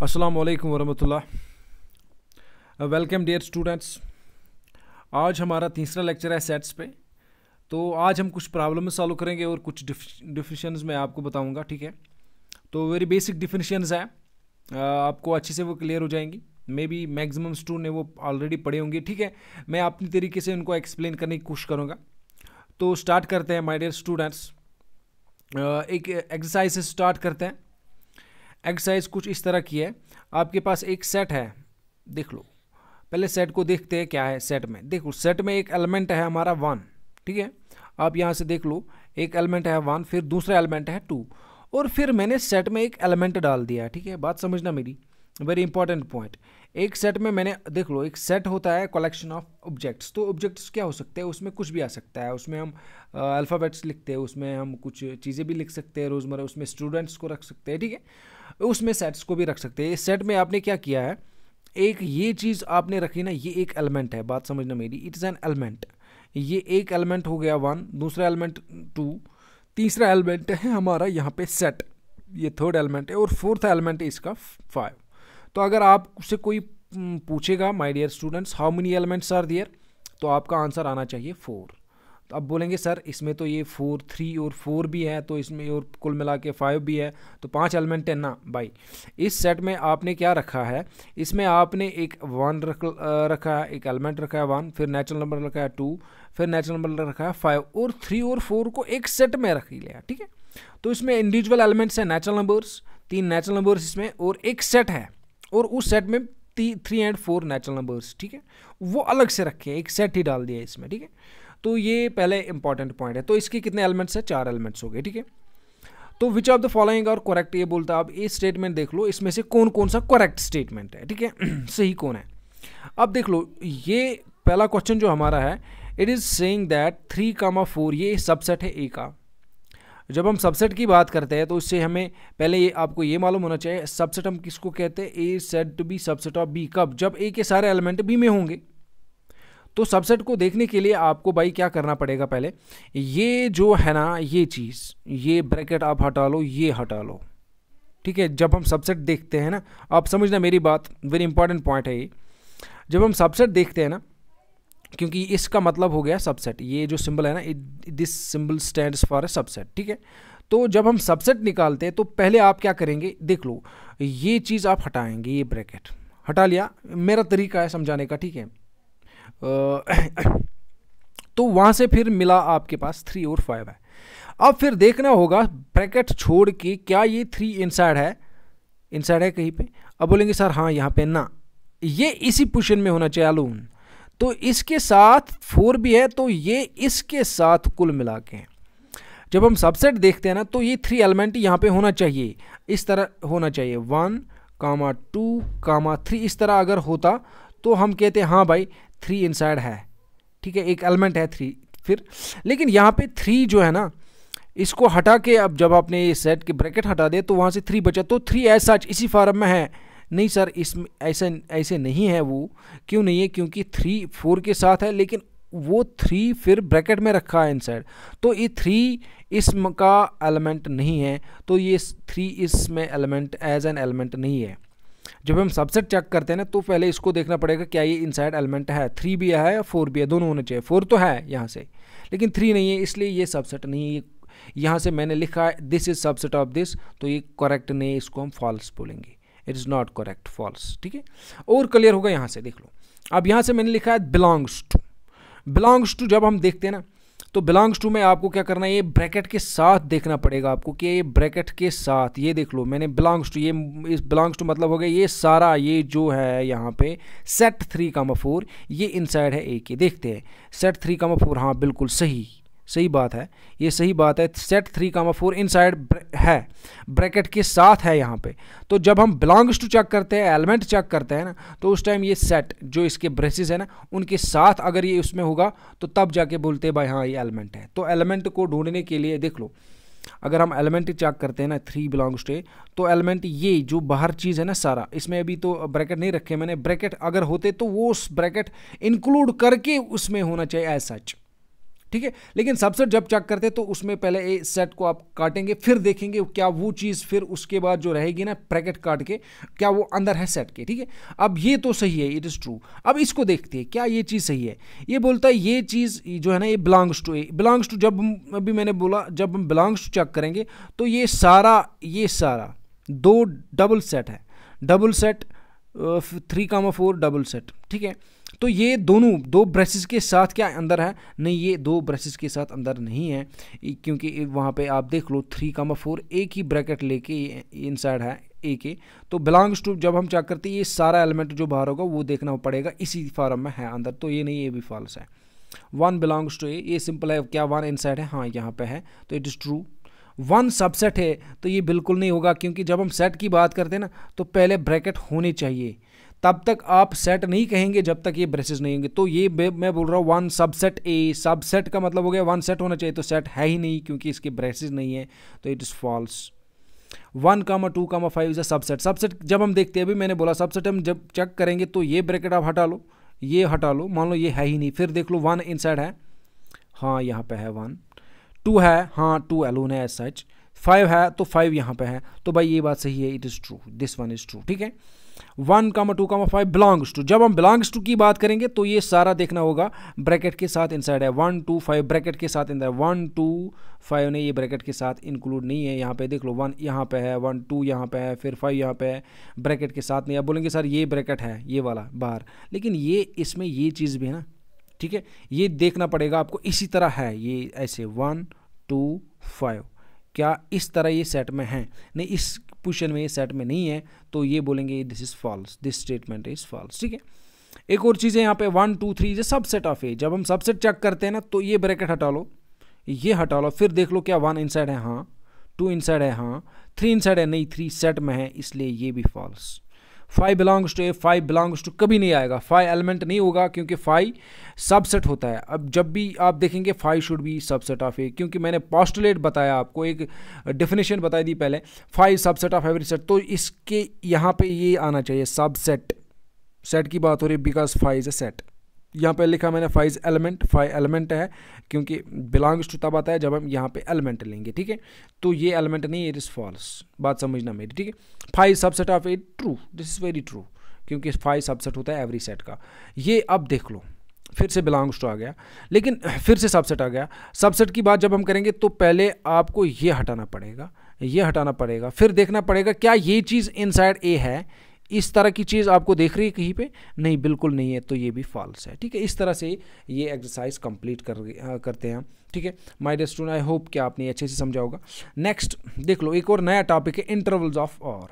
अस्सलाम वालेकुम वरहमतुल्लाह। Welcome dear students. आज हमारा तीसरा लेक्चर है सेट्स पे। तो आज हम कुछ प्रॉब्लम सॉल्व करेंगे और कुछ डिफिनेशंस मैं आपको बताऊंगा, ठीक है। तो वेरी बेसिक डिफिनेशंस है, आपको अच्छे से वो क्लियर हो जाएंगी। मे बी मैक्सिमम स्टूडेंट ने वो ऑलरेडी पढ़े होंगे, ठीक है। मैं अपनी तरीके से उनको एक्सप्लेन करने की कोशिश करूँगा। तो स्टार्ट करते हैं माय डियर स्टूडेंट्स। एक एक्सरसाइज से स्टार्ट करते हैं। एक्सरसाइज कुछ इस तरह की है। आपके पास एक सेट है, देख लो। पहले सेट को देखते हैं क्या है सेट में। देखो सेट में एक एलिमेंट है हमारा 1, ठीक है। आप यहाँ से देख लो, एक एलिमेंट है 1, फिर दूसरा एलिमेंट है 2, और फिर मैंने सेट में एक एलिमेंट डाल दिया, ठीक है। बात समझना मेरी, वेरी इंपॉर्टेंट पॉइंट। एक सेट में मैंने, देख लो, एक सेट होता है कलेक्शन ऑफ ऑब्जेक्ट्स। तो ऑब्जेक्ट्स क्या हो सकते हैं, उसमें कुछ भी आ सकता है। उसमें हम अल्फ़ाबेट्स लिखते हैं, उसमें हम कुछ चीज़ें भी लिख सकते हैं रोज़मर्रा, उसमें स्टूडेंट्स को रख सकते हैं, ठीक है। उसमें सेट्स को भी रख सकते हैं। इस सेट में आपने क्या किया है, एक ये चीज़ आपने रखी ना, ये एक एलिमेंट है। बात समझना मेरी, इट इज़ एन एलिमेंट। ये एक एलिमेंट हो गया 1, दूसरा एलिमेंट 2, तीसरा एलिमेंट है हमारा यहाँ पे सेट, ये थर्ड एलिमेंट है, और फोर्थ एलिमेंट है इसका 5। तो अगर आपसे कोई पूछेगा my dear students how many elements are there, तो आपका आंसर आना चाहिए 4। तो अब बोलेंगे सर इसमें तो ये 4, 3 और 4 भी है, तो इसमें और कुल मिला के 5 भी है, तो 5 एलिमेंट है ना भाई। इस सेट में आपने क्या रखा है, इसमें आपने एक 1 रखा है, एक एलिमेंट रखा है 1, फिर नेचुरल नंबर रखा है 2, फिर नेचुरल नंबर रखा है 5, और 3 और 4 को एक सेट में रख लिया, ठीक है। तो इसमें इंडिविजुअल एलिमेंट्स है नेचुरल नंबर्स, 3 नेचुरल नंबर्स इसमें, और एक सेट है, और उस सेट में 3 और 4 नेचुरल नंबर्स, ठीक है। वो अलग से रखे, एक सेट ही डाल दिया इसमें, ठीक है। तो ये पहले इंपॉर्टेंट पॉइंट है। तो इसके कितने एलिमेंट्स हैं, 4 एलिमेंट्स हो गए, ठीक है। तो विच ऑफ द फॉलोइंग और करेक्ट, ये बोलता है। अब ये स्टेटमेंट देख लो, इसमें से कौन कौन सा करेक्ट स्टेटमेंट है, ठीक है। सही कौन है। अब देख लो, ये पहला क्वेश्चन जो हमारा है, इट इज सेइंग दैट 3, 4 ये सबसेट है ए का। जब हम सबसेट की बात करते हैं तो इससे हमें पहले ये आपको ये मालूम होना चाहिए, सबसेट हम किसको कहते हैं, A said to be subset of B. कब, जब ए के सारे एलिमेंट बी में होंगे। तो सबसेट को देखने के लिए आपको भाई क्या करना पड़ेगा, पहले ये जो है ना, ये चीज़, ये ब्रैकेट आप हटा लो, ये हटा लो, ठीक है। जब हम सबसेट देखते हैं ना, आप समझना मेरी बात, वेरी इंपॉर्टेंट पॉइंट है ये। जब हम सबसेट देखते हैं ना, क्योंकि इसका मतलब हो गया सबसेट, ये जो सिंबल है ना, this symbol stands for a subset, ठीक है। तो जब हम सबसेट निकालते हैं तो पहले आप क्या करेंगे, देख लो, ये चीज़ आप हटाएंगे, ये ब्रैकेट हटा लिया, मेरा तरीका है समझाने का, ठीक है। तो वहाँ से फिर मिला आपके पास 3 और 5 है। अब फिर देखना होगा ब्रैकेट छोड़ के क्या ये 3 इनसाइड है, इनसाइड है कहीं पे। अब बोलेंगे सर हाँ यहाँ पे ना, ये इसी पोजीशन में होना चाहिए अलोन। तो इसके साथ 4 भी है, तो ये इसके साथ कुल मिला के। जब हम सबसेट देखते हैं ना, तो ये 3 एलिमेंट यहाँ पे होना चाहिए, इस तरह होना चाहिए, 1, 2, 3। इस तरह अगर होता तो हम कहते हैं हाँ भाई 3 इनसाइड है, ठीक है, एक एलिमेंट है 3। फिर लेकिन यहाँ पे 3 जो है ना, इसको हटा के, अब जब आपने ये सेट के ब्रैकेट हटा दे तो वहाँ से 3 बचा, तो 3 एज सच इसी फॉर्म में है। नहीं सर इसमें ऐसे नहीं है। वो क्यों नहीं है, क्योंकि 3 4 के साथ है, लेकिन वो 3 फिर ब्रैकेट में रखा है इनसाइड, तो ये 3 इसम का एलिमेंट नहीं है, तो ये 3 इसमें एलिमेंट एज एन एलिमेंट नहीं है। जब हम सबसेट चेक करते हैं ना, तो पहले इसको देखना पड़ेगा क्या ये इनसाइड एलिमेंट है, 3 भी है या 4 भी है, दोनों होने चाहिए। 4 तो है यहाँ से, लेकिन 3 नहीं है, इसलिए ये सबसेट नहीं है। यहाँ से मैंने लिखा है this is subset of this, तो ये करेक्ट नहीं है, इसको हम फॉल्स बोलेंगे, it is not correct, false, ठीक है। और क्लियर होगा यहाँ से, देख लो। अब यहाँ से मैंने लिखा है बिलोंग्स टू। बिलोंग्स टू जब हम देखते हैं ना, तो बिलोंग्स टू में आपको क्या करना है, ये ब्रैकेट के साथ देखना पड़ेगा आपको कि ये ब्रैकेट के साथ, ये देख लो मैंने बिलोंग्स टू, ये इस बिलोंग्स टू मतलब हो गया ये सारा, ये जो है यहाँ पे सेट 3, 4 ये इनसाइड है ए के। देखते हैं सेट 3, 4, हाँ बिल्कुल सही बात है, ये सही बात है। सेट 3, 4 इनसाइड है, ब्रैकेट के साथ है यहाँ पे। तो जब हम बिलोंग्स टू चेक करते हैं, एलिमेंट चेक करते हैं ना, तो उस टाइम ये सेट जो इसके ब्रेसेस है ना, उनके साथ अगर ये उसमें होगा तो तब जाके बोलते हैं भाई हाँ ये एलिमेंट है। तो एलिमेंट को ढूंढने के लिए देख लो, अगर हम एलिमेंट चेक करते हैं ना 3 बिलोंग्स टू, तो एलिमेंट ये जो बाहर चीज़ है ना सारा, इसमें अभी तो ब्रैकेट नहीं रखे मैंने, ब्रैकेट अगर होते तो वो उस ब्रैकेट इंक्लूड करके उसमें होना चाहिए एज सच, ठीक है। लेकिन सबसेट जब चेक करते हैं तो उसमें पहले ए सेट को आप काटेंगे, फिर देखेंगे क्या वो चीज़ फिर उसके बाद जो रहेगी ना ब्रैकेट काट के क्या वो अंदर है सेट के, ठीक है। अब ये तो सही है, इट इज़ ट्रू। अब इसको देखते हैं क्या ये चीज़ सही है। ये बोलता है ये चीज़ जो है ना ये belongs to A, belongs to जब अभी मैंने बोला जब हम बिलोंग्स टू चेक करेंगे तो ये सारा 2 डबल सेट है, डबल सेट 3,4 डबल सेट, ठीक है। तो ये दोनों 2 ब्रेसेस के साथ क्या अंदर है, नहीं ये 2 ब्रेसेस के साथ अंदर नहीं है, क्योंकि वहाँ पे आप देख लो 3,4 एक ही ब्रैकेट लेके इनसाइड है ए के। तो बिलोंग्स टू जब हम चेक करते हैं ये सारा एलिमेंट जो बाहर होगा वो देखना पड़ेगा इसी फॉर्म में है अंदर, तो ये नहीं, ये भी फॉल्स है। 1 बिलोंग्स टू ए, ये सिंपल है, क्या 1 इनसाइड है, हाँ यहाँ पे है, तो इट इज़ ट्रू। 1 सबसेट है तो ये बिल्कुल नहीं होगा, क्योंकि जब हम सेट की बात करते हैं ना तो पहले ब्रैकेट होने चाहिए, तब तक आप सेट नहीं कहेंगे जब तक ये ब्रेसेस नहीं होंगे। तो ये मैं बोल रहा हूँ 1 सबसेट ए, सबसेट का मतलब हो गया 1 सेट होना चाहिए, तो सेट है ही नहीं क्योंकि इसके ब्रेसेस नहीं है, तो it is false. 1, 2, 5 is a subset. Subset जब हम देखते हैं, अभी मैंने बोला सबसेट हम जब चेक करेंगे तो ये ब्रैकेट आप हटा लो, ये हटा लो, मान लो ये है ही नहीं, फिर देख लो 1 इनसाइड है, हाँ यहाँ पे है 1, 2 है, हाँ 2 अलोन है एज सच, 5 है तो 5 यहाँ पे है, तो भाई ये बात सही है, it is true, this one is true, ठीक है। 1, 2, 5 बिलोंग्स टू, जब हम बिलोंग्स टू की बात करेंगे तो ये सारा देखना होगा ब्रैकेट के साथ इनसाइड है, 1, 2, 5 ब्रैकेट के साथ इंदर, 1, 2, 5 ने ये ब्रैकेट के साथ इंक्लूड नहीं है, यहाँ पे देख लो 1 यहाँ पे है, 1, 2 यहाँ पे है, फिर 5 यहाँ पे है, ब्रैकेट के साथ नहीं। आप बोलेंगे सर ये ब्रैकेट है ये वाला बाहर, लेकिन ये इसमें ये चीज़ भी है ना, ठीक है, ये देखना पड़ेगा आपको, इसी तरह है ये ऐसे 1, 2, 5 क्या इस तरह ये सेट में है, नहीं इस पोजीशन में ये सेट में नहीं है, तो ये बोलेंगे this is false, this statement is false, ठीक है। एक और चीज़ है यहाँ पे 1, 2, 3 इज सबसेट ऑफ ए, जब हम सबसेट चेक करते हैं ना तो ये ब्रैकेट हटा लो, ये हटा लो, फिर देख लो क्या 1 इनसाइड है, हाँ 2 इनसाइड है, हाँ 3 इनसाइड है, नहीं 3 सेट में है, इसलिए ये भी false. 5 belongs to A, 5 belongs to कभी नहीं आएगा, 5 एलिमेंट नहीं होगा क्योंकि 5 सबसेट होता है। अब जब भी आप देखेंगे 5 शुड बी सबसेट ऑफ ए, क्योंकि मैंने पोस्टुलेट बताया आपको, एक डेफिनेशन बताई दी पहले, 5 सबसेट ऑफ एवरी सेट, तो इसके यहाँ पे ये आना चाहिए सबसेट, सेट की बात हो रही है बिकॉज 5 इज अ सेट, यहाँ पे लिखा मैंने 5 एलिमेंट है, क्योंकि बिलोंग्स टू तब आता है जब हम यहाँ पे एलिमेंट लेंगे, ठीक है। तो ये एलिमेंट नहीं, इट इज़ फॉल्स, बात समझना मेरी, ठीक है। 5 subset of A, true, this is very true, क्योंकि 5 सबसेट होता है एवरी सेट का। ये अब देख लो फिर से बिलोंग्स टू आ गया, लेकिन फिर से सबसेट आ गया। सबसेट की बात जब हम करेंगे तो पहले आपको ये हटाना पड़ेगा, ये हटाना पड़ेगा, फिर देखना पड़ेगा क्या ये चीज़ इनसाइड ए है, इस तरह की चीज़ आपको देख रही है कहीं पे, नहीं बिल्कुल नहीं है, तो ये भी फॉल्स है, ठीक है। इस तरह से ये एक्सरसाइज कंप्लीट करते हैं, ठीक है। My dear student, I hope कि आपने अच्छे से समझा होगा। नेक्स्ट देख लो, एक और नया टॉपिक है इंटरवल्स ऑफ और।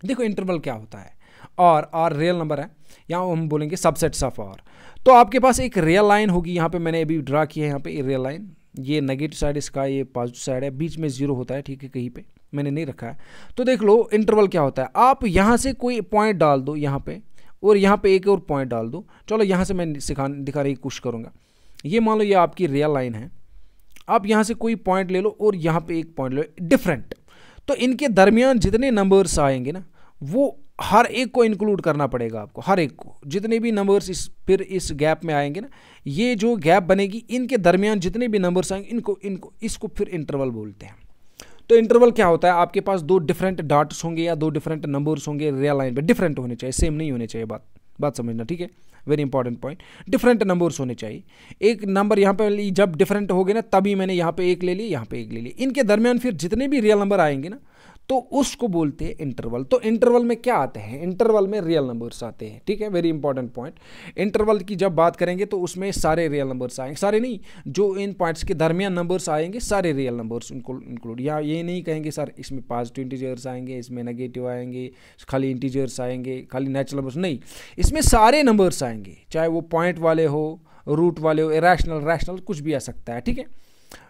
देखो इंटरवल क्या होता है, और रियल नंबर है, यहाँ हम बोलेंगे सबसेट्स ऑफ और। तो आपके पास एक रियल लाइन होगी, यहाँ पे मैंने अभी ड्रा किया है, यहाँ पे रियल लाइन, ये नेगेटिव साइड इसका, ये पॉजिटिव साइड है, बीच में 0 होता है, ठीक है, कहीं पे मैंने नहीं रखा है। तो देख लो इंटरवल क्या होता है, आप यहाँ से कोई पॉइंट डाल दो यहाँ पे, और यहाँ पे एक और पॉइंट डाल दो। चलो यहाँ से मैं दिखाने की कोशिश करूँगा। ये मान लो ये आपकी रियल लाइन है, आप यहाँ से कोई पॉइंट ले लो और यहाँ पे एक पॉइंट ले लो डिफरेंट, तो इनके दरमियान जितने नंबर्स आएंगे ना वो हर एक को इंक्लूड करना पड़ेगा आपको, हर एक को, जितने भी नंबर्स फिर इस गैप में आएंगे ना, ये जो गैप बनेगी इनके दरमियान जितने भी नंबर्स आएंगे इसको फिर इंटरवल बोलते हैं। तो इंटरवल क्या होता है, आपके पास 2 डिफरेंट डॉट्स होंगे या 2 डिफरेंट नंबर्स होंगे रियल लाइन पे, डिफरेंट होने चाहिए, सेम नहीं होने चाहिए, बात समझना, ठीक है, very important point, different numbers होने चाहिए। एक नंबर यहाँ पे जब डिफरेंट हो गए ना, तभी मैंने यहाँ पे एक ले लिया, यहाँ पे एक ले लिया, इनके दरमियान फिर जितने भी रियल नंबर आएंगे ना तो उसको बोलते हैं इंटरवल। तो इंटरवल में क्या आते हैं, इंटरवल में रियल नंबर्स आते हैं, ठीक है, वेरी इंपॉर्टेंट पॉइंट। इंटरवल की जब बात करेंगे तो उसमें सारे रियल नंबर्स आएंगे, सारे नहीं, जो इन पॉइंट्स के दरमियान नंबर्स आएंगे सारे रियल नंबर्स उनको इंक्लूड, या ये नहीं कहेंगे सर इसमें पॉजिटिव इंटीजर्स आएंगे, इसमें नेगेटिव आएंगे, खाली इंटीजर्स आएंगे, खाली नेचुरल नंबर्स, नहीं, इसमें सारे नंबर्स आएंगे, चाहे वो पॉइंट वाले हो, रूट वाले हो, इरेशनल रैशनल कुछ भी आ सकता है, ठीक है।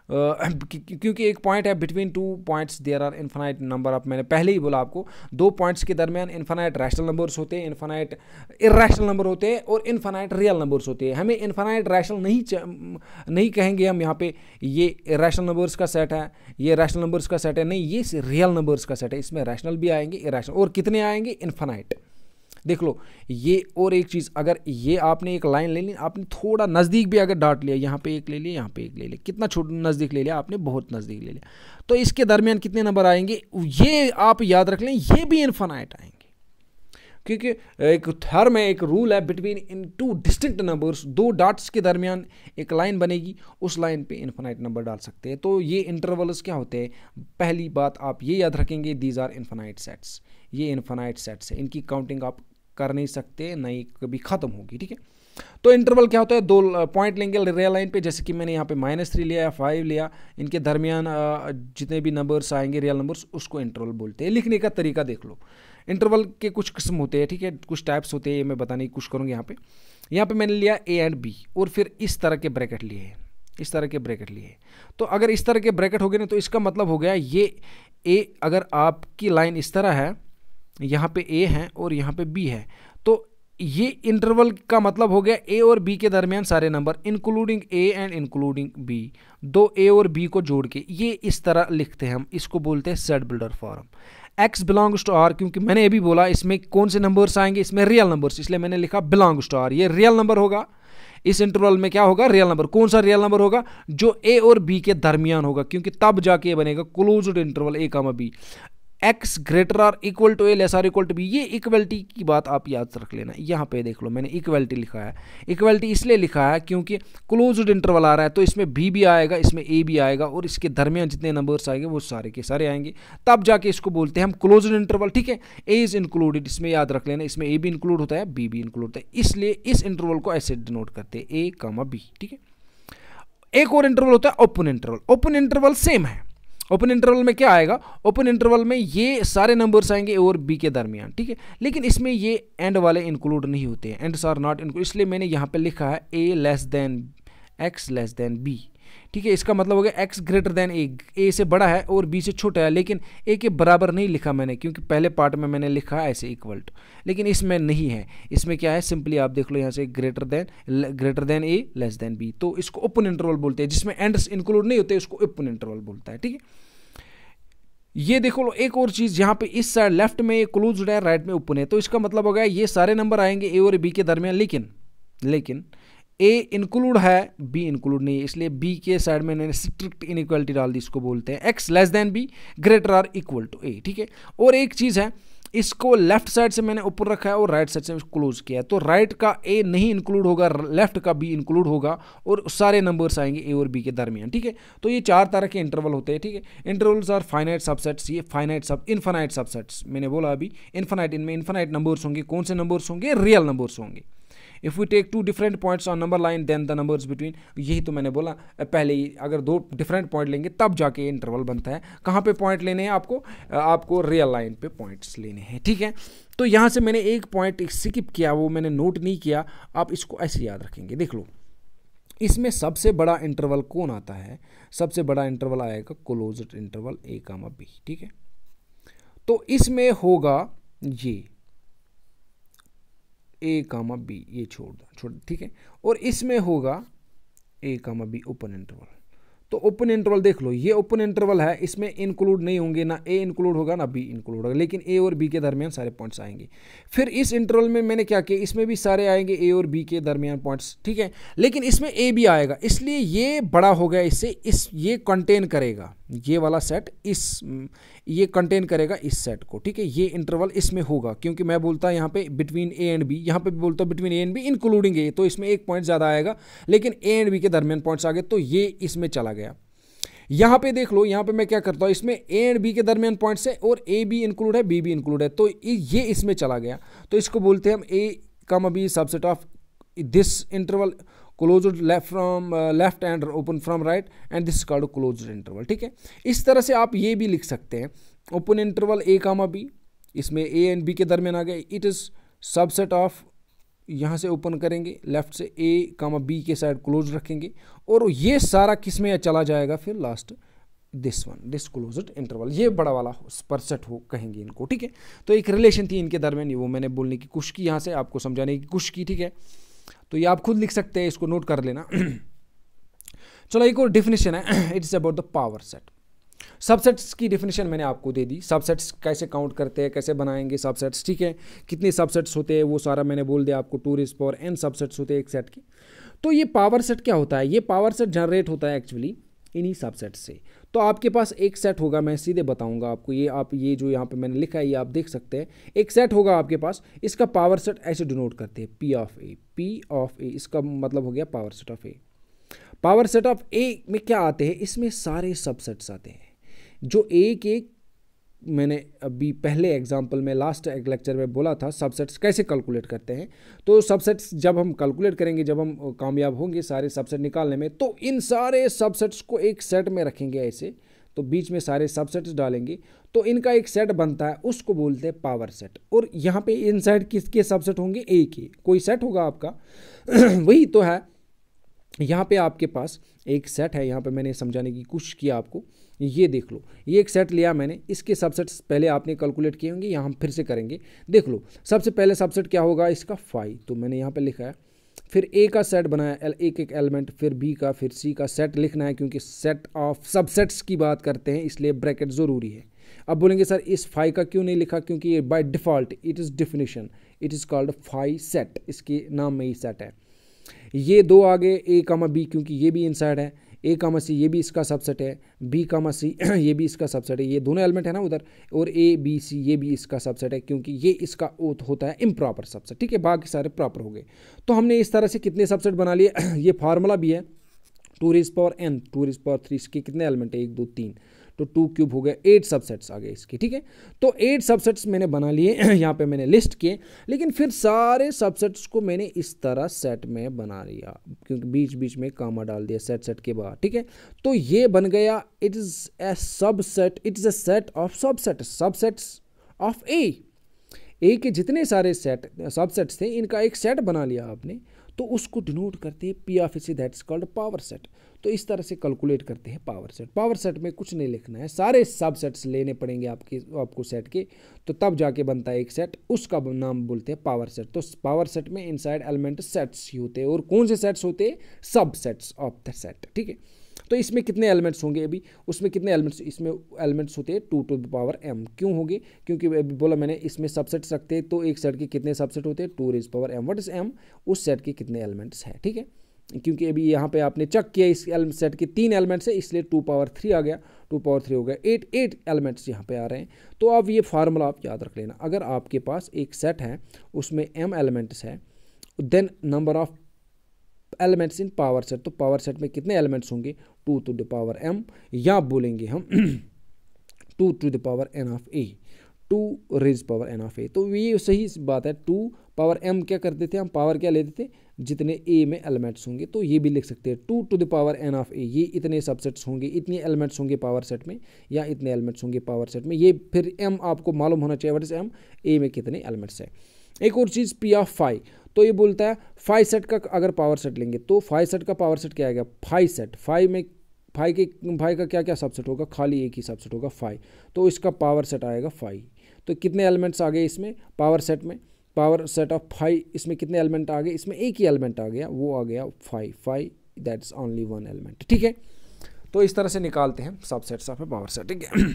क्योंकि एक पॉइंट है between 2 points there are infinite number of, मैंने पहले ही बोला आपको, 2 पॉइंट्स के दरमियान इन्फिनाइट रैशनल नंबर्स होते हैं, इन्फिनाइट इरेशनल नंबर होते हैं और इन्फिनाइट रियल नंबर्स होते हैं। हमें इन्फिनाइट रैशनल नहीं कहेंगे हम यहाँ पे, ये रैशनल नंबर्स का सेट है, ये रैशनल नंबर्स का सेट है, नहीं, ये रियल नंबर्स का सेट है, इसमें रैशनल भी आएंगे, इरेशनल, और कितने आएंगे, इन्फिनाइट। देख लो ये। और एक चीज़, अगर ये आपने एक लाइन ले ली, आपने थोड़ा नज़दीक भी अगर डाट लिया, यहाँ पे एक ले लिया, यहाँ पे एक ले लिया, कितना छोटा नज़दीक ले लिया आपने, बहुत नज़दीक ले लिया, तो इसके दरमियान कितने नंबर आएंगे ये आप याद रख लें, ये भी इनफाइनाइट आएंगे, क्योंकि एक थर्म है, एक रूल है, बिटवीन इन टू डिस्टिंक्ट नंबर्स, दो डॉट्स के दरमियान एक लाइन बनेगी, उस लाइन पे इनफाइनाइट नंबर डाल सकते हैं। तो ये इंटरवल्स क्या होते हैं, पहली बात आप ये याद रखेंगे, दीज आर इनफाइनाइट सेट्स, ये इनफाइनाइट सेट्स है, इनकी काउंटिंग आप कर नहीं सकते, नहीं कभी ख़त्म होगी, ठीक है। तो इंटरवल क्या होता है, दो पॉइंट लेंगे रियल लाइन पे, जैसे कि मैंने यहाँ पे -3 लिया या 5 लिया, इनके दरमियान जितने भी नंबर्स आएंगे रियल नंबर्स, उसको इंटरवल बोलते हैं। लिखने का तरीका देख लो, इंटरवल के कुछ किस्म होते हैं, ठीक है, कुछ टाइप्स होते हैं, ये मैं बताने की कोशिश करूँगी। यहाँ पे मैंने लिया A एंड B और फिर इस तरह के ब्रैकेट लिए हैं, इस तरह के ब्रैकेट लिए। तो अगर इस तरह के ब्रैकेट हो गए ना, तो इसका मतलब हो गया ये A, अगर आपकी लाइन इस तरह है, यहाँ पे A है और यहाँ पे B है, तो ये इंटरवल का मतलब हो गया A और B के दरमियान सारे number including A and including B, दो A और B को जोड़ के ये इस तरह लिखते हैं हम, इसको बोलते हैं set builder form. X belongs to R, क्योंकि मैंने ये भी बोला इसमें कौन से नंबर्स आएंगे, इसमें रियल नंबर्स, इसलिए मैंने लिखा बिलोंग्स टू R, ये रियल नंबर होगा। इस इंटरवल में क्या होगा, रियल नंबर। कौन सा रियल नंबर होगा, जो A और B के दरमियान होगा, क्योंकि तब जाके बनेगा closed interval A, B। X greater or equal to A less or equal to B, ये इक्वलिटी की बात आप याद रख लेना। यहाँ पे देख लो मैंने इक्वलिटी लिखा है, इक्वलिटी इसलिए लिखा है क्योंकि क्लोज्ड इंटरवल आ रहा है, तो इसमें B भी आएगा, इसमें A भी आएगा, और इसके दरमियान जितने नंबर्स आएंगे वो सारे के सारे आएंगे, तब जाके इसको बोलते हैं हम क्लोज्ड इंटरवल, ठीक है। A इज इंक्लूडेड, इसमें याद रख लेना, इसमें A भी इंक्लूड होता है, B भी इंक्लूड होता है, इसलिए इस इंटरवल को ऐसे डिनोट करते हैं A, B, ठीक है। एक और इंटरवल होता है open interval. Open interval same है, ओपन इंटरवल में क्या आएगा, ओपन इंटरवल में ये सारे नंबर्स आएंगे A और B के दरमियान, ठीक है, लेकिन इसमें ये एंड वाले इंक्लूड नहीं होते हैं, एंड्स आर नॉट इंक्लूड, इसलिए मैंने यहाँ पे लिखा है A less than X less than B, ठीक है। इसका मतलब हो गया X ग्रेटर देन A से बड़ा है और B से छोटा है, लेकिन A के बराबर नहीं लिखा मैंने, क्योंकि पहले पार्ट में मैंने लिखा है ऐसे इक्वल टू, लेकिन इसमें नहीं है, इसमें क्या है, सिंपली आप देख लो यहाँ से greater than A less than B, तो इसको ओपन इंटरवल बोलते हैं, जिसमें एंड्स इंक्लूड नहीं होते, उसको ओपन इंटरवल बोलता है, ठीक है। ये देखो लो एक और चीज़, यहाँ पे इस साइड लेफ्ट में क्लोज्ड है, राइट में ओपन है, तो इसका मतलब हो गया ये सारे नंबर आएंगे A और B के दरमियान, लेकिन A इंक्लूड है, B इंक्लूड नहीं है, इसलिए B के साइड में मैंने स्ट्रिक्ट इनइक्वालिटी डाल दी, इसको बोलते हैं X less than B greater or equal to A, ठीक है। और एक चीज़ है, इसको लेफ्ट साइड से मैंने ऊपर रखा है और राइट साइड से क्लोज किया है, तो राइट का A नहीं इंक्लूड होगा, लेफ्ट का B इंक्लूड होगा, और सारे नंबर्स आएंगे A और B के दरमियान, ठीक है। तो ये चार तरह के इंटरवल होते हैं, ठीक है। इंटरवल्स आर फाइनाइट सबसेट्स, ये इनफाइनाइट सबसेट्स मैंने बोला अभी, इनफाइनाइट, इनमें इनफाइनाइट नंबर्स होंगे। कौन से नंबर्स होंगे, रियल नंबर्स होंगे। If we take two different points on number line then the numbers between, यही तो मैंने बोला पहले ही, अगर दो डिफरेंट पॉइंट लेंगे तब जाके इंटरवल बनता है। कहाँ पे पॉइंट लेने हैं आपको रियल लाइन पे पॉइंट्स लेने हैं, ठीक है। तो यहाँ से मैंने एक पॉइंट स्किप किया, वो मैंने नोट नहीं किया, आप इसको ऐसे याद रखेंगे। देख लो इसमें सबसे बड़ा इंटरवल कौन आता है, सबसे बड़ा इंटरवल आएगा क्लोज्ड इंटरवल A, B, ठीक है। तो इसमें होगा ये A, B, ये छोड़, ठीक है। और इसमें होगा A, B ओपन इंटरवल। तो ओपन इंटरवल देख लो, ये ओपन इंटरवल है, इसमें इंक्लूड नहीं होंगे, ना A इंक्लूड होगा ना B इंक्लूड होगा, लेकिन A और B के दरमियान सारे पॉइंट्स आएंगे। फिर इस इंटरवल में मैंने क्या किया, इसमें भी सारे आएंगे A और B के दरमियान पॉइंट्स, ठीक है, लेकिन इसमें A भी आएगा, इसलिए ये बड़ा हो गया, इससे ये कंटेन करेगा, ये वाला सेट ये कंटेन करेगा इस सेट को, ठीक है। ये इंटरवल इसमें होगा, क्योंकि मैं बोलता यहाँ पे बिटवीन A एंड B, यहाँ पे भी बोलता हूँ between A and B including A, तो इसमें एक पॉइंट ज़्यादा आएगा, लेकिन A एंड B के दरमियान पॉइंट्स आ गए, तो ये इसमें चला गया। यहाँ पे देख लो, यहाँ पे मैं क्या करता हूँ, इसमें A एंड B के दरमियान पॉइंट्स है और A भी इंक्लूड है, B भी इंक्लूड है, तो ये इसमें चला गया, तो इसको बोलते हैं हम A, B subset of this interval closed left and open from right, and this is called closed interval, ठीक है। इस तरह से आप ये भी लिख सकते हैं, ओपन इंटरवल A, B, इसमें A एंड B के दरमियान आ गए, इट इज़ सबसेट ऑफ, यहाँ से ओपन करेंगे, लेफ्ट से A, B के साइड क्लोज रखेंगे, और ये सारा किस में चला जाएगा, फिर लास्ट दिस क्लोज्ड इंटरवल, ये बड़ा वाला पर सेट हो कहेंगे इनको, ठीक है। तो एक रिलेशन थी इनके दरमियान, वो मैंने बोलने की कोशिश की, यहाँ से आपको समझाने की कोशिश की, ठीक है। तो ये आप खुद लिख सकते हैं, इसको नोट कर लेना। चलो एक और डेफिनेशन है, it is about the power set. Subsets की डेफिनेशन मैंने आपको दे दी, सबसेट्स कैसे काउंट करते हैं, कैसे बनाएंगे सबसेट्स, ठीक है, कितने सबसेट्स होते हैं वो सारा मैंने बोल दिया आपको, 2n सबसेट्स होते हैं एक सेट के। तो ये पावर सेट क्या होता है, ये पावर सेट जनरेट होता है एक्चुअली इन्हीं सबसेट से। तो आपके पास एक सेट होगा, मैं सीधे बताऊंगा आपको, ये आप ये जो यहाँ पे मैंने लिखा है ये आप देख सकते हैं, एक सेट होगा आपके पास, इसका पावर सेट ऐसे डिनोट करते हैं P ऑफ ए, इसका मतलब हो गया power set of A. Power set of A में क्या आते हैं, इसमें सारे सबसेट्स आते हैं जो एक एक मैंने अभी पहले एग्जाम्पल में लास्ट लेक्चर में बोला था सबसेट्स कैसे कैलकुलेट करते हैं। तो सबसेट्स जब हम कैलकुलेट करेंगे, जब हम कामयाब होंगे सारे सबसेट निकालने में, तो इन सारे सबसेट्स को एक सेट में रखेंगे ऐसे, तो बीच में सारे सबसेट्स डालेंगे तो इनका एक सेट बनता है, उसको बोलते हैं पावर सेट। और यहाँ पे इनसाइड किसके सबसेट होंगे, ए के, कोई सेट होगा आपका वही तो है। यहाँ पे आपके पास एक सेट है, यहाँ पे मैंने समझाने की कोशिश किया आपको, ये देख लो, ये एक सेट लिया मैंने, इसके सबसेट्स पहले आपने कैलकुलेट किए होंगे, यहाँ हम फिर से करेंगे। देख लो सबसे पहले सबसेट क्या होगा इसका 5, तो मैंने यहाँ पे लिखा है, फिर ए का सेट बनाया, एक एक एलिमेंट, फिर बी का, फिर सी का सेट लिखना है, क्योंकि सेट ऑफ सबसेट्स की बात करते हैं इसलिए ब्रैकेट ज़रूरी है। अब बोलेंगे सर इस 5 का क्यों नहीं लिखा, क्योंकि ये by default it is definition, it is called 5 set, इसके नाम में ही सेट है। ये दो आगे ए कामा बी, क्योंकि ये भी इनसाइड है, ए कामा सी ये भी इसका सबसेट है, बी कामा सी ये भी इसका सबसेट है, ये दोनों एलिमेंट है ना उधर, और ए बी सी ये भी इसका सबसेट है, क्योंकि ये इसका होता है इम्प्रॉपर सबसेट, ठीक है, बाकी सारे प्रॉपर हो गए। तो हमने इस तरह से कितने सबसेट बना लिए ये फार्मूला भी है 2n 2 इसके कितने एलिमेंट है, 1 2 3, तो 2 क्यूब हो गए, 8 सबसेट्स आ गए इसके, ठीक है। तो 8 सबसेट्स मैंने बना लिए यहाँ पे मैंने लिस्ट किए, लेकिन फिर सारे सबसेट्स को मैंने इस तरह सेट में बना लिया, क्योंकि बीच बीच में कामा डाल दिया सेट के बाद, ठीक है। तो ये बन गया it is a subset, it is a set of subsets of A के जितने सारे सेट सबसेट्स थे इनका एक सेट बना लिया आपने, तो उसको डिनोट करते हैं P of A, that's called power set. तो इस तरह से कैलकुलेट करते हैं पावर सेट। पावर सेट में कुछ नहीं लिखना है, सारे सबसेट्स लेने पड़ेंगे आपको सेट के, तो तब जाके बनता है एक सेट, उसका नाम बोलते हैं पावर सेट। तो पावर सेट में इनसाइड एलिमेंट सेट्स ही होते हैं, और कौन से सेट्स होते हैं, सबसेट्स ऑफ द सेट, ठीक है। तो इसमें कितने एलिमेंट्स होंगे, अभी उसमें कितने एलिमेंट्स, इसमें एलिमेंट्स होते हैं 2 टू द पावर m, क्यों होंगे, क्योंकि अभी बोला मैंने इसमें सबसेट्स रखते हैं, तो एक सेट के कितने सबसेट होते हैं 2 rays power m, what is m, उस सेट के कितने एलिमेंट्स हैं, ठीक है। क्योंकि अभी यहाँ पे आपने चेक किया इस सेट के 3 एलिमेंट्स है, इसलिए 2 पावर 3 आ गया, 2 पावर 3 हो गया, 8 एलिमेंट्स यहाँ पे आ रहे हैं। तो अब ये फार्मूला आप याद रख लेना, अगर आपके पास एक सेट है उसमें m एलिमेंट्स है, then number of elements in power set, तो पावर सेट में कितने एलिमेंट्स होंगे 2 टू द पावर m, या बोलेंगे हम 2 to the power n of a, 2 raise power n of a। तो ये सही बात है, 2 पावर m क्या करते थे हम, पावर क्या लेते थे, जितने a में एलिमेंट्स होंगे, तो ये भी लिख सकते हैं 2 to the power n of a, ये इतने सबसेट्स होंगे, इतने एलिमेंट्स होंगे पावर सेट में, या इतने एलिमेंट्स होंगे पावर सेट में, ये फिर m आपको मालूम होना चाहिए, व्हाट इज m, a में कितने एलिमेंट्स है। एक और चीज़ P ऑफ 5, तो ये बोलता है 5 सेट का अगर पावर सेट लेंगे, तो 5 सेट का पावर सेट क्या आएगा, 5 सेट, 5 में 5 का क्या क्या सबसेट होगा, खाली एक ही सबसेट होगा 5, तो इसका पावर सेट आएगा 5। तो कितने एलिमेंट्स आ गए इसमें पावर सेट में, पावर सेट ऑफ 5, इसमें कितने एलिमेंट आ गए, इसमें एक ही एलिमेंट आ गया, वो आ गया 5, दैट्स ओनली 1 एलिमेंट, ठीक है। तो इस तरह से निकालते हैं subsets of A power set, ठीक है।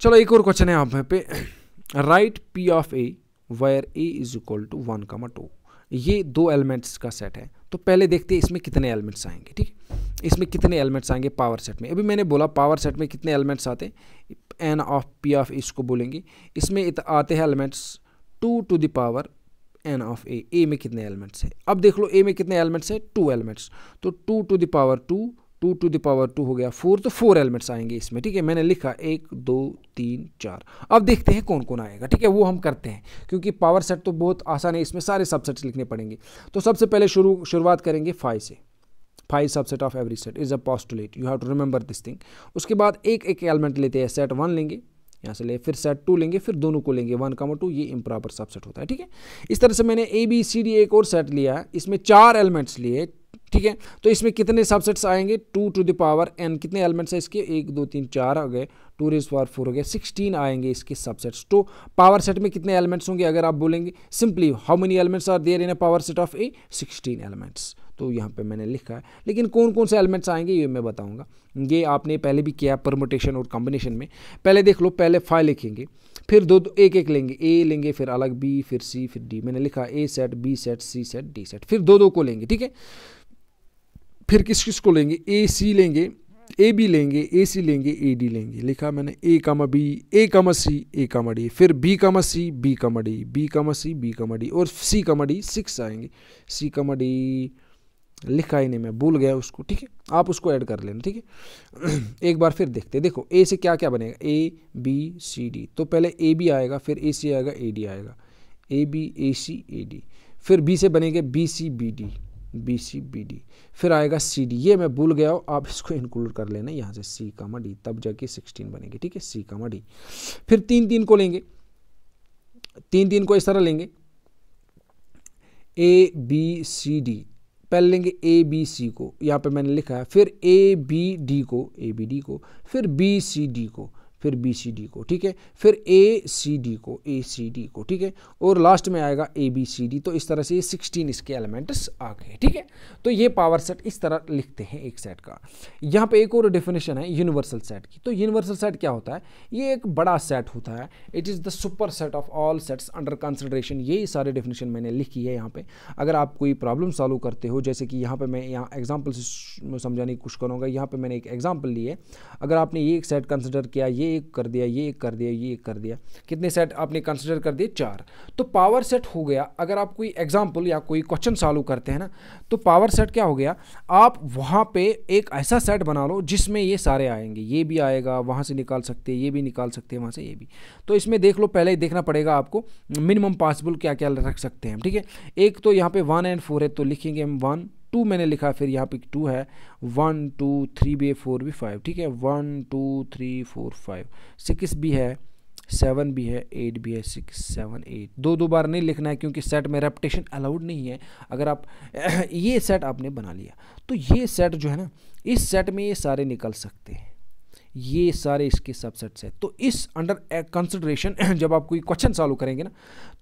चलो एक और क्वेश्चन है आप पे, write P of A where A is equal to 1, 2, ये 2 एलिमेंट्स का सेट है। तो पहले देखते हैं इसमें कितने एलिमेंट्स आएंगे, ठीक है, इसमें कितने एलिमेंट्स आएंगे पावर सेट में। अभी मैंने बोला पावर सेट में कितने एलिमेंट्स आते हैं, n ऑफ P ऑफ इसको बोलेंगे, इसमें आते हैं elements 2 to the power n of A में कितने एलिमेंट्स है। अब देख लो A में कितने एलिमेंट्स है, 2 एलिमेंट्स, तो 2 to the power 2 to the power 2 हो गया 4, तो 4 एलिमेंट्स आएंगे इसमें, ठीक है। मैंने लिखा 1 2 3 4। अब देखते हैं कौन कौन आएगा, ठीक है, वो हम करते हैं, क्योंकि पावर सेट तो बहुत आसान है, इसमें सारे सबसेट्स लिखने पड़ेंगे। तो सबसे पहले शुरुआत करेंगे 5 से, 5 subset of every set is a postulate, you have to remember this thing. उसके बाद एक एक एलिमेंट लेते हैं, सेट 1 लेंगे यहाँ से ले, फिर सेट 2 लेंगे, फिर दोनों को लेंगे 1, 2, ये इम्प्रॉपर सबसेट होता है, ठीक है। इस तरह से मैंने ABCD एक और सेट लिया है, इसमें 4 एलिमेंट्स लिए, ठीक है। तो इसमें कितने सबसेट्स आएंगे 2 टू द पावर n, कितने एलिमेंट्स है इसके 1 2 3 4 हो गए, 2 रेज़ पावर 4 हो गया, 16 आएंगे इसके सबसेट्स। तो पावर सेट में कितने एलिमेंट्स होंगे, अगर आप बोलेंगे simply how many elements are there in a power set of A, 16 elements. तो यहाँ पे मैंने लिखा है, लेकिन कौन कौन से एलिमेंट्स आएंगे ये मैं बताऊंगा। ये आपने पहले भी किया परमुटेशन और कॉम्बिनेशन में। पहले देख लो, पहले 5 लिखेंगे, फिर दो एक एक लेंगे, ए लेंगे, फिर अलग बी, फिर सी, फिर डी। मैंने लिखा ए सेट, बी सेट, सी सेट, डी सेट, फिर दो दो को लेंगे, ठीक है। फिर किस किस को लेंगे, ए सी लेंगे, ए बी लेंगे, ए सी लेंगे, ए डी लेंगे। लिखा मैंने ए कामा बी, ए कामा सी, ए कामा डी, फिर बी कामा सी, B comma D, B comma सी, बी कामा डी, और सी कामा डी 6 आएंगे। सी कामा डी लिखा ही नहीं, मैं भूल गया उसको, ठीक है, आप उसको ऐड कर लेना, ठीक है। एक बार फिर देखते हैं। देखो ए से क्या क्या बनेगा, ए बी सी डी। तो पहले ए बी आएगा, फिर ए सी आएगा, ए डी आएगा, A B A C A D. फिर बी से बनेंगे B C B D, B C B D, फिर आएगा सी डी। ये मैं भूल गया हूँ, आप इसको इंक्लूड कर लेना यहाँ से, सी कामा डी, तब जाके 16 बनेंगे, ठीक है, सी कामा डी। फिर 3 3 को लेंगे, 3 3 को इस तरह लेंगे, ए बी सी डी। पहले लेंगे ए बी सी को, यहाँ पे मैंने लिखा है, फिर ए बी डी को, ए बी डी को, फिर बी सी डी को, फिर बी सी डी को, ठीक है, फिर ए सी डी को, ए सी डी को, ठीक है, और लास्ट में आएगा ए बी सी डी। तो इस तरह से ये 16 इसके एलिमेंट्स आ गए, ठीक है। तो ये पावर सेट इस तरह लिखते हैं एक सेट का। यहाँ पे एक और डेफिनेशन है यूनिवर्सल सेट की। तो यूनिवर्सल सेट क्या होता है, ये एक बड़ा सेट होता है, it is the super set of all sets under consideration. यही सारे डेफिनेशन मैंने लिखी है यहाँ पे। अगर आप कोई प्रॉब्लम सॉल्व करते हो, जैसे कि यहाँ पे मैं यहाँ एग्जाम्पल से समझाने की कोशिश करूँगा। यहाँ पे मैंने एक एग्जाम्पल ली है, अगर आपने ये एक सेट कंसिडर किया, ये एक कर दिया, ये एक कर दिया, ये एक कर दिया, कितने सेट आपने कंसिडर कर दिए, 4, तो पावर सेट हो गया। अगर आप कोई एग्जाम्पल या कोई क्वेश्चन सॉल्व करते हैं ना, तो पावर सेट क्या हो गया, आप वहाँ पे एक ऐसा सेट बना लो जिसमें ये सारे आएंगे, ये भी आएगा, वहाँ से निकाल सकते हैं, ये भी निकाल सकते हैं, वहाँ से ये भी। तो इसमें देख लो, पहले ही देखना पड़ेगा आपको मिनिमम पॉसिबल क्या क्या रख सकते हैं हम, ठीक है। एक तो यहाँ पे 1 और 4 है, तो लिखेंगे हम 1 2 मैंने लिखा, फिर यहाँ पे 2 है, 1 2 3 भी है, 4 भी 5, ठीक है, 1 2 3 4 5, 6 भी है, 7 भी है, 8 भी है, 6 7 8। दो बार नहीं लिखना है क्योंकि सेट में रेपिटेशन अलाउड नहीं है। अगर आप ये सेट आपने बना लिया, तो ये सेट जो है ना, इस सेट में ये सारे निकल सकते हैं, ये सारे इसके सबसेट्स है। तो इस अंडर कंसिडरेशन जब आप कोई क्वेश्चन सॉल्व करेंगे ना,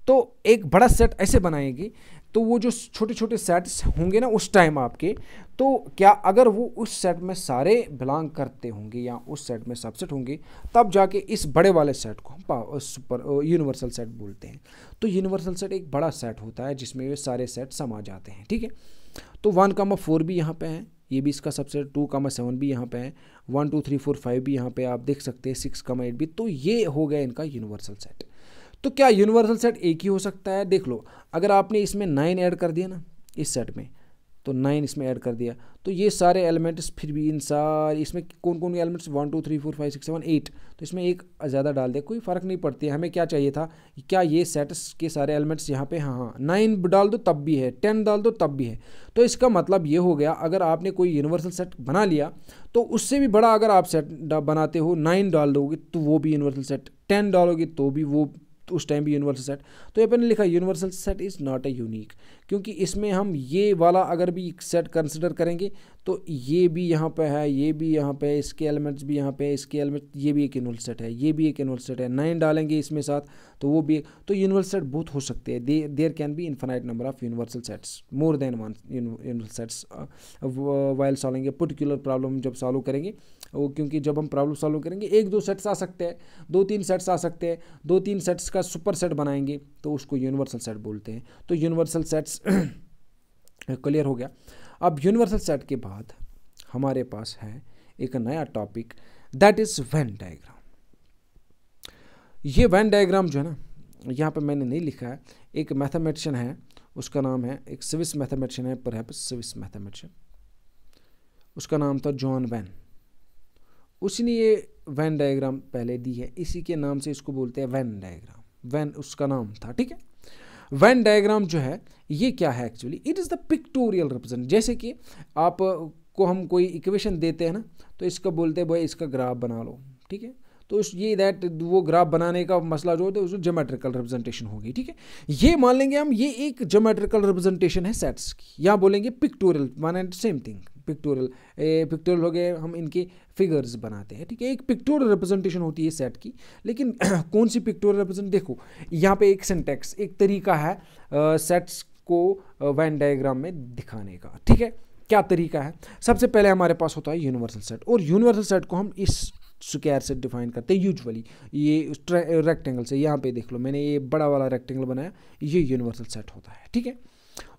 तो एक बड़ा सेट ऐसे बनाएंगे, तो वो जो छोटे छोटे सेट्स होंगे ना उस टाइम आपके, तो क्या अगर वो उस सेट में सारे बिलोंग करते होंगे या उस सेट में सबसेट होंगे, तब जाके इस बड़े वाले सेट को हम सुपर यूनिवर्सल सेट बोलते हैं। तो यूनिवर्सल सेट एक बड़ा सेट होता है जिसमें ये सारे सेट समा जाते हैं, ठीक है। तो 1,4 भी यहाँ पे है, ये भी इसका सबसेट, 2,7 भी यहाँ पे है, 1 2 3 4 5 भी यहाँ पे आप देख सकते हैं, 6,8 भी। तो ये हो गया इनका यूनिवर्सल सेट। तो क्या यूनिवर्सल सेट एक ही हो सकता है? देख लो, अगर आपने इसमें 9 ऐड कर दिया ना इस सेट में, तो 9 इसमें ऐड कर दिया, तो ये सारे एलिमेंट्स फिर भी इन सारे इसमें कौन कौन एलिमेंट्स 1 2 3 4 5 6 7 8, तो इसमें एक ज़्यादा डाल दे, कोई फ़र्क नहीं पड़ती है। हमें क्या चाहिए था, क्या ये सेट्स के सारे एलिमेंट्स यहाँ पे, हाँ 9 डाल दो तब भी है, 10 डाल दो तब भी है। तो इसका मतलब ये हो गया, अगर आपने कोई यूनिवर्सल सेट बना लिया, तो उससे भी बड़ा अगर आप सेट बनाते हो, 9 डाल दोगे तो वो भी यूनिवर्सल सेट, 10 डालोगे तो भी वो उस टाइम भी यूनिवर्सल सेट। तो ये मैंने लिखा universal set is not a unique, क्योंकि इसमें हम ये वाला अगर भी सेट कंसिडर करेंगे, तो ये भी यहाँ पे है, ये भी यहाँ पे, इसके एलिमेंट्स भी यहाँ पे, इसके एलिमेंट, ये भी एक यूनिवर्सल सेट है, ये भी एक यूनिवर्सल सेट है, 9 डालेंगे इसमें साथ तो वो भी। तो यूनिवर्सल सेट बहुत हो सकते हैं, there can be infinite number of universal sets, more than 1 universal sets while solving a particular problem. जब सॉल्व करेंगे वो, क्योंकि जब हम प्रॉब्लम सॉल्व करेंगे 1 2 सेट्स आ सकते हैं, 2 3 सेट्स आ सकते हैं, 2 3 सेट्स का सुपर सेट बनाएंगे तो उसको यूनिवर्सल सेट बोलते हैं। तो यूनिवर्सल सेट्स क्लियर हो गया। अब यूनिवर्सल सेट के बाद हमारे पास है एक नया topic, that is Venn diagram. ये वेन डायग्राम जो है ना, यहाँ पे मैंने नहीं लिखा है, एक मैथमेटिशियन है, उसका नाम है, एक स्विस मैथमेटिशियन है, परहैप्स स्विस मैथमेटिशियन, उसका नाम था जॉन वेन। उसी ने ये वेन डायग्राम पहले दी है, इसी के नाम से इसको बोलते हैं वेन डायग्राम, वेन उसका नाम था, ठीक है। वेन डायग्राम जो है ये क्या है actually, it is the pictorial represent. जैसे कि आप को हम कोई इक्वेशन देते हैं ना, तो इसका बोलते हैं भाई इसका ग्राफ बना लो, ठीक है। तो ये दैट वो ग्राफ बनाने का मसला जो होता है उसमें ज्योमेट्रिकल रिप्रेजेंटेशन होगी, ठीक है। ये मान लेंगे हम, ये एक ज्योमेट्रिकल रिप्रेजेंटेशन है सेट्स की, यहाँ बोलेंगे pictorial, one and same thing, pictorial. Pictorial हो गए, हम इनके फिगर्स बनाते हैं, ठीक है। एक पिक्टोरियल रिप्रेजेंटेशन होती है सेट की, लेकिन कौन सी पिक्टोरियल रिप्रेजेंट, देखो यहाँ पे एक सिंटैक्स, एक तरीका है सेट्स को वेन डायग्राम में दिखाने का। ठीक है, क्या तरीका है? सबसे पहले हमारे पास होता है यूनिवर्सल सेट, और यूनिवर्सल सेट को हम इस स्क्वायर से डिफाइन करते हैं यूजुअली, ये रेक्टेंगल से। यहाँ पे देख लो, मैंने ये बड़ा वाला रेक्टेंगल बनाया, ये यूनिवर्सल सेट होता है। ठीक है,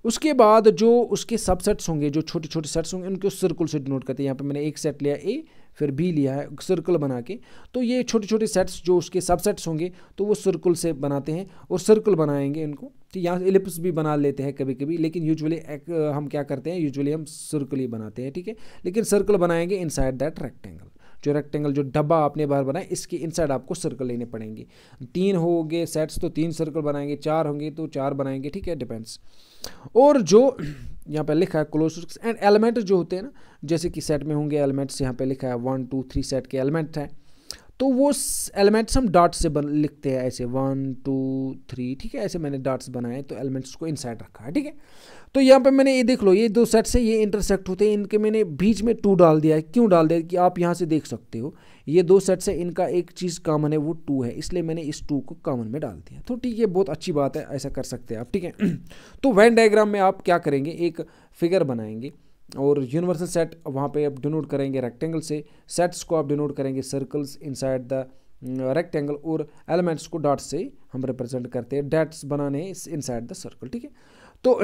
उसके बाद जो उसके सबसेट्स होंगे, जो छोटे छोटे सेट्स होंगे, उनको सर्कल से डिनोट करते हैं। यहाँ पे मैंने एक सेट लिया ए, फिर बी लिया है सर्कल बना के, तो ये छोटे छोटे सेट्स जो उसके सबसेट्स होंगे तो वो सर्कल से बनाते हैं और सर्कल बनाएंगे इनको। तो यहाँ एलिप्स भी बना लेते हैं कभी कभी, लेकिन यूजुअली हम क्या करते हैं, यूजुअली हम सर्कल ही बनाते हैं। ठीक है, लेकिन सर्कल बनाएंगे इनसाइड दैट रेक्टेंगल। जो रेक्टेंगल, जो डब्बा आपने बाहर बनाया, इसके इनसाइड आपको सर्कल लेने पड़ेंगे। 3 होंगे सेट्स तो 3 सर्कल बनाएंगे, 4 होंगे तो 4 बनाएंगे। ठीक है, डिपेंड्स। और जो यहाँ पे लिखा है क्लोज एंड एलिमेंट जो होते हैं ना, जैसे कि सेट में होंगे एलिमेंट्स, यहाँ पे लिखा है 1 2 3 सेट के एलिमेंट हैं, तो वो एलिमेंट्स हम डॉट से लिखते हैं ऐसे 1 2 3। ठीक है, ऐसे मैंने डॉट्स बनाए तो एलिमेंट्स को इनसाइड रखा है। ठीक है, तो यहाँ पे मैंने ये देख लो, ये 2 सेट्स है, ये इंटरसेक्ट होते हैं, इनके मैंने बीच में 2 डाल दिया है। क्यों डाल दिया कि आप यहाँ से देख सकते हो, ये 2 सेट्स है, इनका एक चीज़ कॉमन है, वो 2 है, इसलिए मैंने इस 2 को कॉमन में डाल दिया। तो ठीक है, बहुत अच्छी बात है, ऐसा कर सकते हैं आप। ठीक है, तो वेन डायग्राम में आप क्या करेंगे, एक फिगर बनाएंगे और यूनिवर्सल सेट वहाँ पे आप डिनोट करेंगे रेक्टेंगल से, सेट्स को आप डिनोट करेंगे सर्कल्स इनसाइड द रेक्टेंगल, और एलिमेंट्स को डॉट से हम रिप्रेजेंट करते हैं, डॉट्स बनाने इनसाइड द सर्कल। ठीक है, तो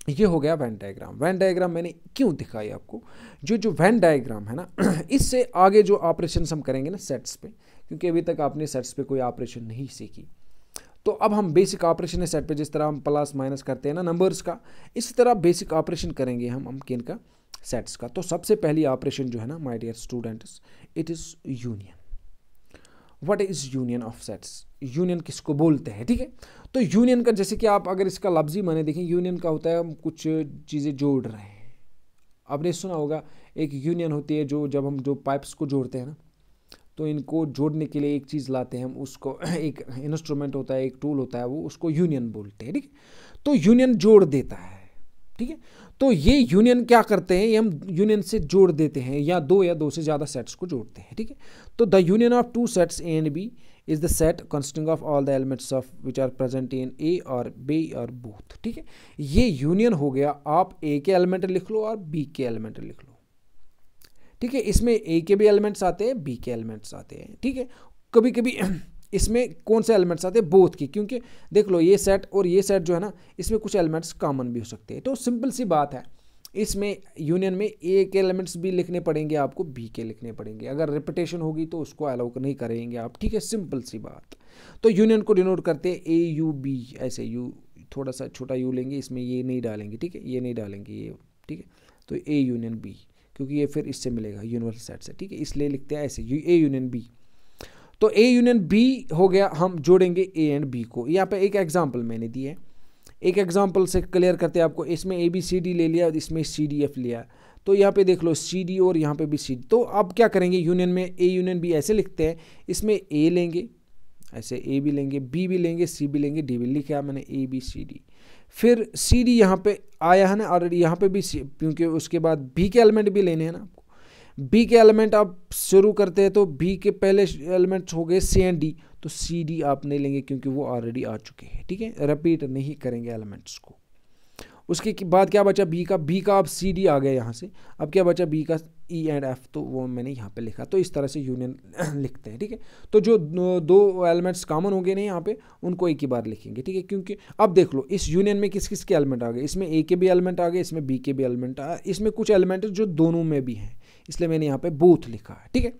ये हो गया वेन डायग्राम। वेन डायग्राम मैंने क्यों दिखाई आपको, जो वेन डायग्राम है ना, इससे आगे जो ऑपरेशन हम करेंगे ना सेट्स पे, क्योंकि अभी तक आपने सेट्स पे कोई ऑपरेशन नहीं सीखी, तो अब हम बेसिक ऑपरेशन है सेट पे, जिस तरह हम प्लस माइनस करते हैं ना नंबर्स का, इसी तरह बेसिक ऑपरेशन करेंगे हम किन का, सेट्स का। तो सबसे पहली ऑपरेशन जो है ना my dear students, it is union. What is union of sets? Union किसको बोलते हैं? ठीक है, तो यूनियन का, जैसे कि आप अगर इसका लफ्ज़ी माने देखें, यूनियन का होता है हम कुछ चीज़ें जोड़ रहे हैं। आपने सुना होगा एक यूनियन होती है, जो जब हम जो पाइप्स को जोड़ते हैं ना, तो इनको जोड़ने के लिए एक चीज़ लाते हैं हम, उसको एक इंस्ट्रूमेंट होता है, एक टूल होता है, वो उसको यूनियन बोलते हैं। ठीक है, तो यूनियन जोड़ देता है। ठीक है, तो ये यूनियन क्या करते हैं, ये हम यूनियन से जोड़ देते हैं, या दो से ज़्यादा सेट्स को जोड़ते हैं। ठीक है, तो the union of 2 sets A and B is the set consisting of all the elements of which are present in A और बी और बोथ। ठीक है, ये यूनियन हो गया, आप ए के एलिमेंट लिख लो और बी के एलिमेंट लिख लो। ठीक है, इसमें ए के भी एलिमेंट्स आते हैं, बी के एलिमेंट्स आते हैं। ठीक है, कभी कभी इसमें कौन से एलिमेंट्स आते हैं, बोथ की, क्योंकि देख लो ये सेट और ये सेट जो है ना, इसमें कुछ एलिमेंट्स कॉमन भी हो सकते हैं। तो सिंपल सी बात है, इसमें यूनियन में ए के एलिमेंट्स भी लिखने पड़ेंगे आपको, बी के लिखने पड़ेंगे। अगर रिपीटेशन होगी तो उसको अलाउ नहीं करेंगे आप। ठीक है, सिंपल सी बात। तो यूनियन को डिनोट करते हैं ए यू बी, ऐसे यू थोड़ा सा छोटा यू लेंगे, इसमें ये नहीं डालेंगे। ठीक है, ये नहीं डालेंगे ये। ठीक है, तो ए यूनियन बी, क्योंकि ये फिर इससे मिलेगा यूनिवर्सल सेट से। ठीक है, इसलिए लिखते हैं ऐसे ए यूनियन बी। तो ए यूनियन बी हो गया, हम जोड़ेंगे ए एंड बी को। यहाँ पे एक एग्जांपल मैंने दी है, एक एग्जांपल से क्लियर करते हैं आपको। इसमें ए बी सी डी ले लिया, इसमें सी डी एफ लिया, तो यहाँ पे देख लो सी डी और यहाँ पे भी सी डी। तो अब क्या करेंगे, यूनियन में ए यूनियन बी ऐसे लिखते हैं, इसमें ए लेंगे ऐसे, ए भी लेंगे, बी भी लेंगे, सी भी लेंगे, डी भी लिखा मैंने ए बी सी डी। फिर सी डी यहाँ पे आया है ना ऑलरेडी, यहाँ पे भी क्योंकि उसके बाद बी के एलिमेंट भी लेने हैं ना आपको। बी के एलिमेंट आप शुरू करते हैं, तो बी के पहले एलिमेंट्स हो गए सी एंड डी, तो सी डी आप नहीं लेंगे क्योंकि वो ऑलरेडी आ चुके हैं। ठीक है, रिपीट नहीं करेंगे एलिमेंट्स को। उसके बाद क्या बचा, बी का अब सी डी आ गया यहाँ से, अब क्या बचा बी का ई एंड एफ, तो वो मैंने यहाँ पे लिखा। तो इस तरह से यूनियन लिखते हैं। ठीक है, तो जो 2 एलिमेंट्स कॉमन होंगे नहीं यहाँ पे, उनको एक ही बार लिखेंगे। ठीक है, क्योंकि अब देख लो इस यूनियन में किस किस के एलिमेंट आ गए, इसमें ए के भी एलिमेंट आ गए, इसमें बी के भी एलिमेंट आ गए, इसमें कुछ एलिमेंट जो दोनों में भी हैं, इसलिए मैंने यहाँ पे बोथ लिखा है। ठीक है,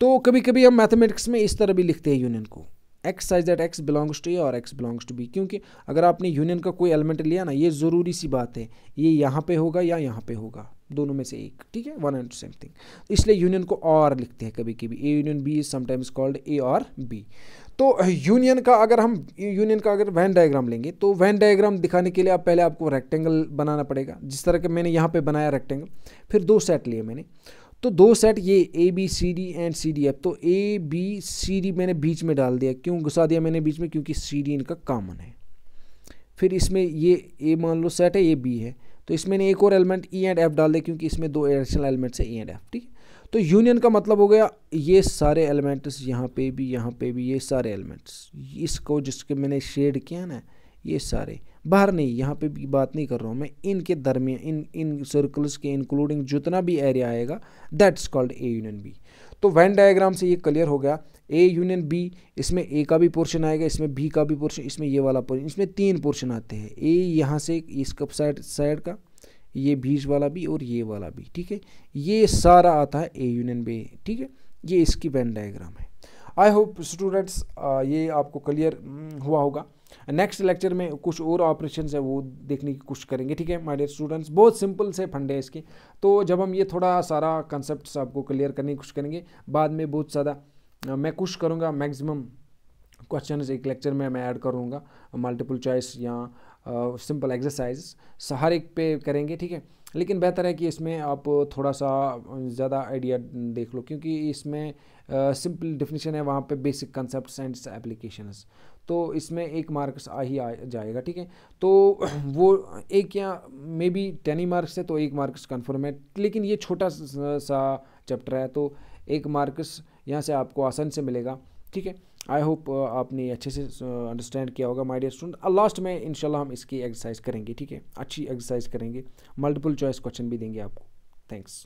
तो कभी कभी हम मैथमेटिक्स में इस तरह भी लिखते हैं यूनियन को, x such that x belongs to A और एक्स बिलोंग्स टू बी। क्योंकि अगर आपने यूनियन का कोई एलिमेंट लिया ना, ये ज़रूरी सी बात है, ये यहाँ पे होगा या यहाँ पे होगा, दोनों में से एक। ठीक है, वन एंड सेम थिंग, इसलिए यूनियन को और लिखते हैं कभी कभी, A union B is sometimes called A और बी। तो यूनियन का अगर वेन डायग्राम लेंगे, तो वेन डायग्राम दिखाने के लिए आप पहले आपको रेक्टेंगल बनाना पड़ेगा, जिस तरह के मैंने यहाँ पे बनाया रेक्टेंगल। फिर 2 सेट लिए मैंने, तो 2 सेट ये A B C D and C D F. तो ए बी सी डी मैंने बीच में डाल दिया, क्यों घुसा दिया मैंने बीच में, क्योंकि सी डी इनका कॉमन है। फिर इसमें ये ए मान लो सेट है, ये बी है, तो इसमें एक और एलिमेंट ई एंड एफ डाल दे, क्योंकि इसमें 2 एडिशनल एलिमेंट्स है ई एंड एफ। ठीक है, तो यूनियन का मतलब हो गया ये सारे एलिमेंट्स, यहाँ पे भी ये सारे एलिमेंट्स, इसको जिसके मैंने शेड किया ना, ये सारे बाहर नहीं, यहाँ पे भी बात नहीं कर रहा हूँ मैं, इनके दरमियान इन सर्कल्स के इंक्लूडिंग जितना भी एरिया आएगा that's called A union B. तो वेन डायग्राम से ये क्लियर हो गया, ए यूनियन बी, इसमें ए का भी पोर्शन आएगा, इसमें बी का भी पोर्शन, इसमें ये वाला पोर्शन, इसमें 3 पोर्शन आते हैं, ए यहाँ से इसका साइड का, ये बीच वाला भी और ये वाला भी, ठीक है, ये सारा आता है ए यूनियन बी, ठीक है, ये इसकी वेन डायग्राम है। आई होप स्टूडेंट्स ये आपको क्लियर हुआ होगा। नेक्स्ट लेक्चर में कुछ और ऑपरेशंस है वो देखने की कोशिश करेंगे, ठीक है माय डियर स्टूडेंट्स। बहुत सिंपल से फंडे है इसके, तो जब हम ये थोड़ा सारा कंसेप्ट आपको क्लियर करने की कोशिश करेंगे, बाद में बहुत ज़्यादा मैं कोशिश करूँगा मैक्सिमम क्वेश्चन एक लेक्चर में मैं ऐड करूँगा, मल्टीपल चॉइस या सिंपल एक्सरसाइज हर एक पे करेंगे, ठीक है। लेकिन बेहतर है कि इसमें आप थोड़ा सा ज़्यादा आइडिया देख लो, क्योंकि इसमें सिंपल डेफिनेशन है, वहाँ पे बेसिक कंसेप्ट्स एंड एप्लीकेशंस, तो इसमें 1 मार्क्स आ जाएगा, ठीक है। तो वो एक या मे बी 10 मार्क्स है, तो 1 मार्क्स कन्फर्म है, लेकिन ये छोटा सा चैप्टर है, तो 1 मार्क्स यहाँ से आपको आसान से मिलेगा, ठीक है। आई होप आपने अच्छे से अंडरस्टैंड किया होगा माय डियर स्टूडेंट। लास्ट में इंशाल्लाह हम इसकी एक्सरसाइज करेंगे, ठीक है, अच्छी एक्सरसाइज करेंगे, मल्टीपल चॉइस क्वेश्चन भी देंगे आपको। थैंक्स।